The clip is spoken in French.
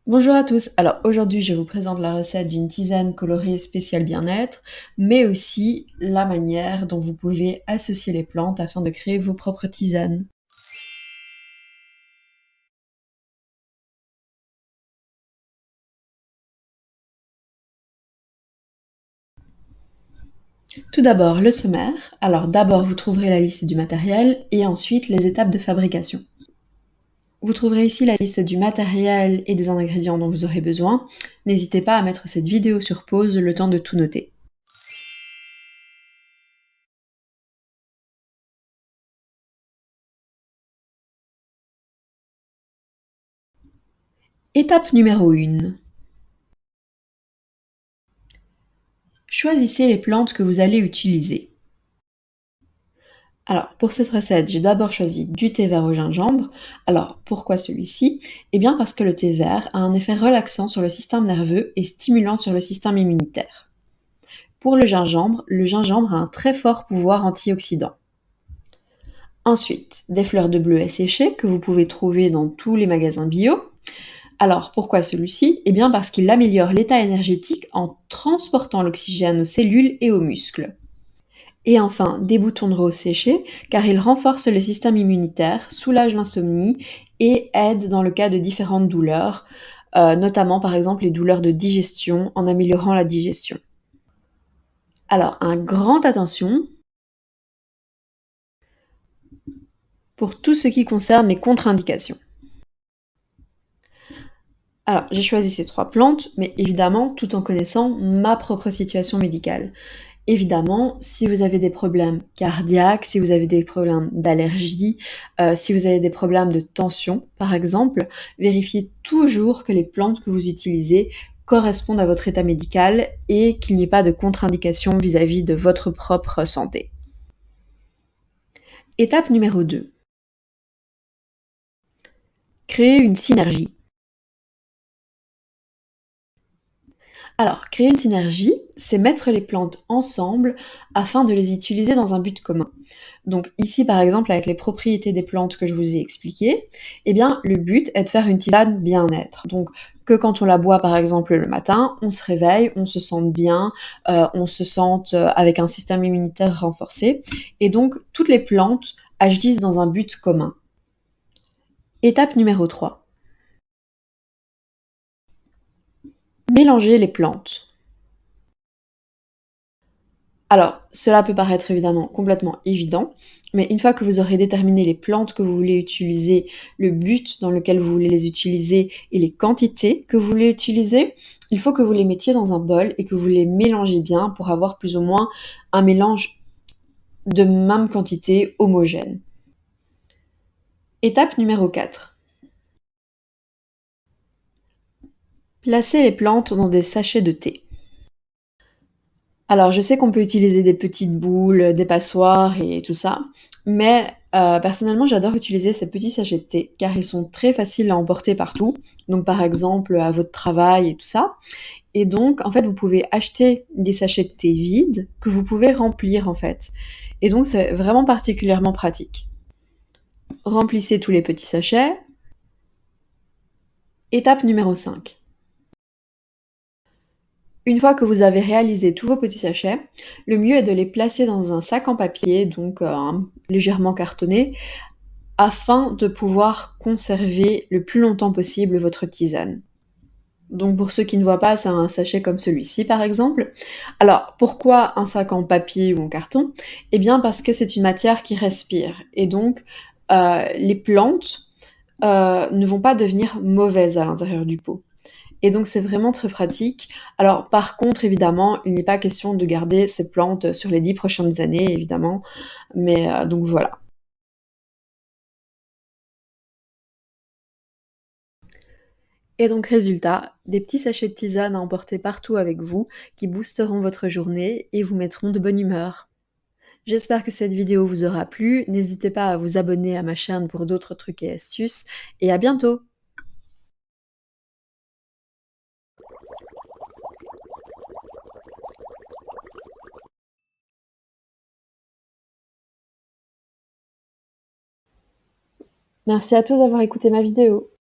Bonjour à tous. Alors aujourd'hui, je vous présente la recette d'une tisane colorée spéciale bien-être, mais aussi la manière dont vous pouvez associer les plantes afin de créer vos propres tisanes. Tout d'abord, le sommaire. Alors d'abord, vous trouverez la liste du matériel et ensuite les étapes de fabrication. Vous trouverez ici la liste du matériel et des ingrédients dont vous aurez besoin. N'hésitez pas à mettre cette vidéo sur pause le temps de tout noter. Étape numéro 1. Choisissez les plantes que vous allez utiliser. Alors, pour cette recette, j'ai d'abord choisi du thé vert au gingembre. Alors, pourquoi celui-ci? Eh bien, parce que le thé vert a un effet relaxant sur le système nerveux et stimulant sur le système immunitaire. Pour le gingembre a un très fort pouvoir antioxydant. Ensuite, des fleurs de bleuet séchées que vous pouvez trouver dans tous les magasins bio. Alors, pourquoi celui-ci? Eh bien, parce qu'il améliore l'état énergétique en transportant l'oxygène aux cellules et aux muscles. Et enfin, des boutons de rose séchés, car ils renforcent le système immunitaire, soulagent l'insomnie et aident dans le cas de différentes douleurs, notamment par exemple les douleurs de digestion, en améliorant la digestion. Alors, un grand attention pour tout ce qui concerne les contre-indications. Alors, j'ai choisi ces trois plantes, mais évidemment tout en connaissant ma propre situation médicale. Évidemment, si vous avez des problèmes cardiaques, si vous avez des problèmes d'allergie, si vous avez des problèmes de tension, par exemple, vérifiez toujours que les plantes que vous utilisez correspondent à votre état médical et qu'il n'y ait pas de contre-indication vis-à-vis de votre propre santé. Étape numéro 2. Créer une synergie. Alors, créer une synergie, c'est mettre les plantes ensemble afin de les utiliser dans un but commun. Donc ici, par exemple, avec les propriétés des plantes que je vous ai expliquées, eh bien, le but est de faire une tisane bien-être. Donc, que quand on la boit, par exemple, le matin, on se réveille, on se sente bien, on se sente avec un système immunitaire renforcé. Et donc, toutes les plantes agissent dans un but commun. Étape numéro 3. Mélanger les plantes. Alors, cela peut paraître évidemment complètement évident, mais une fois que vous aurez déterminé les plantes que vous voulez utiliser, le but dans lequel vous voulez les utiliser et les quantités que vous voulez utiliser, il faut que vous les mettiez dans un bol et que vous les mélangez bien pour avoir plus ou moins un mélange de même quantité homogène. Étape numéro 4. Placez les plantes dans des sachets de thé. Alors, je sais qu'on peut utiliser des petites boules, des passoires et tout ça, mais personnellement, j'adore utiliser ces petits sachets de thé, car ils sont très faciles à emporter partout, donc par exemple à votre travail et tout ça. Et donc, en fait, vous pouvez acheter des sachets de thé vides que vous pouvez remplir, en fait. Et donc, c'est vraiment particulièrement pratique. Remplissez tous les petits sachets. Étape numéro 5. Une fois que vous avez réalisé tous vos petits sachets, le mieux est de les placer dans un sac en papier, donc légèrement cartonné, afin de pouvoir conserver le plus longtemps possible votre tisane. Donc pour ceux qui ne voient pas, c'est un sachet comme celui-ci par exemple. Alors pourquoi un sac en papier ou en carton? Eh bien parce que c'est une matière qui respire et donc les plantes ne vont pas devenir mauvaises à l'intérieur du pot. Et donc c'est vraiment très pratique. Alors par contre, évidemment, il n'est pas question de garder ces plantes sur les 10 prochaines années, évidemment. Mais donc voilà. Et donc résultat, des petits sachets de tisane à emporter partout avec vous qui boosteront votre journée et vous mettront de bonne humeur. J'espère que cette vidéo vous aura plu. N'hésitez pas à vous abonner à ma chaîne pour d'autres trucs et astuces. Et à bientôt! Merci à tous d'avoir écouté ma vidéo.